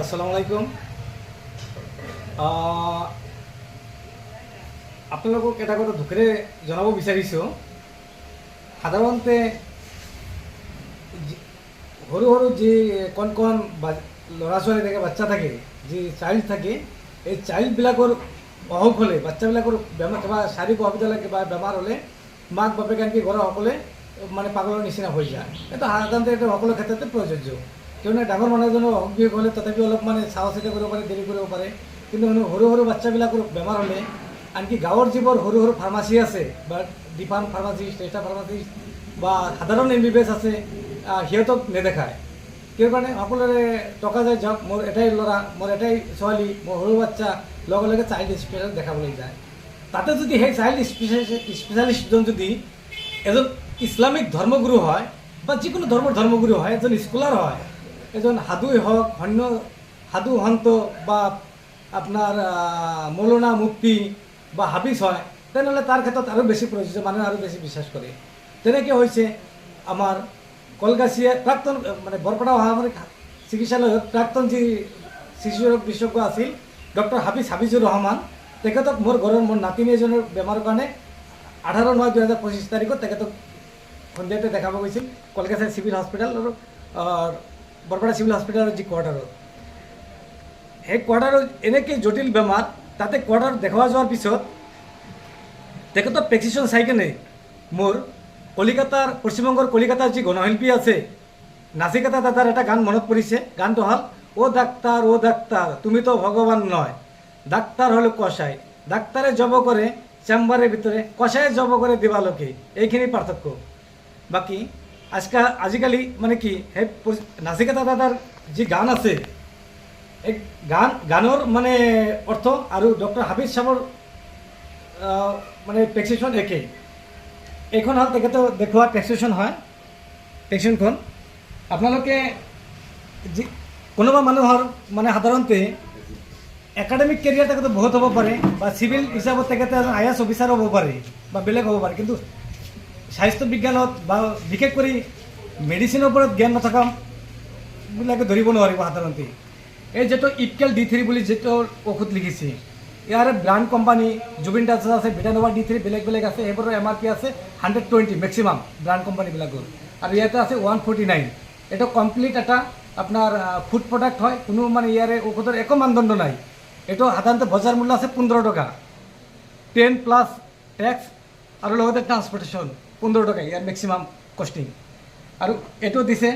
আসসালামু আলাইকুম। আপোনালোকক এটা কথা দুখেৰে জনাব বিচাৰিছোঁ। সাধাৰণতে সৰু সৰু যি কণ কণ ল'ৰা ছোৱালী থাকে, বাচ্চা থাকে, যি চাইল্ড থাকে, এই চাইল্ডবিলাকৰ অসুখ হ'লে, বাচ্চাবিলাকৰ বেমাৰ কিবা শাৰীৰিক অসুবিধা লাগে বা বেমাৰ হ'লে মাক বাপেকে আনকি ঘৰৰ সকলোৱে মানে পাগলৰ নিচিনা হৈ যায়। এইটো সাধাৰণতে এইটো সকলো ক্ষেত্ৰতে প্ৰযোজ্য। কিয়নো ডাঙৰ মানুহ এজনৰ অসুখ বিসুখ হ'লে তথাপিও অলপ মানে চাৱা চিতা কৰিব পাৰে, দেৰি কৰিব পাৰে, কিন্তু সৰু সৰু বাচ্চাবিলাকৰ বেমাৰ হ'লে আনকি গাঁৱৰ যিবোৰ সৰু সৰু ফাৰ্মাচী আছে বা দীপান ফাৰ্মাচী, শ্ৰেষ্ঠা ফাৰ্মাচী বা সাধাৰণ MBBS আছে, সিহঁতক নেদেখায়। কিয় কাৰণে সকলোৰে টকা যায়, যাওক মোৰ এটাই ল'ৰা, মোৰ এটাই ছোৱালী, মোৰ সৰু বাচ্চা, লগে লগে চাইল্ড স্পেচিয়েলিষ্ট দেখাবলৈ যায়। তাতে যদি সেই চাইল্ড স্পেচিয়েলিষ্টজন যদি এজন ইছলামিক ধৰ্মগুৰু হয় বা যিকোনো ধৰ্মৰ ধৰ্মগুৰু হয়, এজন স্কলাৰ হয়, এজন সাধুই হওক, সাধু সন্ত বা আপোনাৰ মৌলানা মুফতি বা হাফিজ হয়, তেনেহ'লে তাৰ ক্ষেত্ৰত আৰু বেছি প্ৰযোজ্য, মানুহে আৰু বেছি বিশ্বাস কৰে। তেনেকৈ হৈছে আমাৰ কলগাছিয়া প্ৰাক্তন মানে বৰপেটা মহামাৰী চিকিৎসালয়ত প্ৰাক্তন যি শিশু ৰোগ বিশেষজ্ঞ আছিল ডক্টৰ হাফিজুৰ ৰহমান, তেখেতক মোৰ নাতিনী এজনৰ বেমাৰৰ কাৰণে 18/9/2025 তাৰিখত তেখেতক সন্ধিয়াতে দেখাব গৈছিল কলকাতা চিভিল হস্পিটেল আৰু বৰপেটা চিভিল হস্পিটেলৰ যি কোৱাৰ্টাৰত। সেই কোৱাৰ্টাৰত এনেকৈ জটিল বেমাৰ, তাতে কোৱাৰ্টাৰত দেখুওৱা যোৱাৰ পিছত তেখেতৰ প্ৰেছক্ৰিপশ্যন চাই কেনে মোৰ পশ্চিমবংগৰ কলিকাতাৰ যি গণশিল্পী আছে নাচিকাতা দাদাৰ এটা গান মনত পৰিছে। গানটো হ'ল, ও ডাক্তার তুমি তো ভগবান নয়, ডাক্তার হলো কষাই, ডাক্তারে জব করে চেম্বারের ভিতরে, কষায়ে জব করে দিবালোকে। এইখিনি পাৰ্থক্য। বাকী আজিকালি মানে কি সেই নাচিকাতা দাদাৰ যি গান আছে, এই গানৰ মানে অৰ্থ আৰু ডক্টৰ হাফিজ চাহাবৰ মানে প্ৰেছক্ৰিপশ্যন একেই। এইখন হ'ল তেখেতৰ দেখুওৱা প্ৰেছক্ৰিপশ্যন হয়। প্ৰেছক্ৰিপশ্যনখন আপোনালোকে যি কোনোবা মানুহৰ মানে সাধাৰণতে একাডেমিক কেৰিয়াৰ তেখেতে বহুত হ'ব পাৰে বা চিভিল হিচাপত তেখেতে এজন IAS অফিচাৰ হ'ব পাৰে বা বেলেগ হ'ব পাৰে, কিন্তু স্বাস্থ্য বিজ্ঞানত বা বিশেষ কৰি মেডিচিনৰ ওপৰত জ্ঞান নথকাবিলাকে ধৰিব নোৱাৰিব সাধাৰণতে। এই যিটো ইপকেল D3 বুলি যিটো ঔষধ লিখিছে, ইয়াৰ ব্ৰাণ্ড কোম্পানী জুবিন দাস আছে, ভিটানোভা D3 বেলেগ বেলেগ আছে, সেইবোৰৰ MRP আছে 120 মেক্সিমাম ব্ৰাণ্ড কোম্পানীবিলাকৰ, আৰু ইয়াতে আছে 149। এইটো কমপ্লিট এটা আপোনাৰ ফুড প্ৰডাক্ট হয়, কোনো মানে ইয়াৰে ঔষধৰ একো মানদণ্ড নাই। এইটো সাধাৰণতে বজাৰ মূল্য আছে 15 টকা, 10+ টেক্স আৰু লগতে ট্ৰান্সপৰ্টেশ্যন 15 টকা ইয়াৰ মেক্সিমাম কষ্টিং। আৰু এইটো দিছে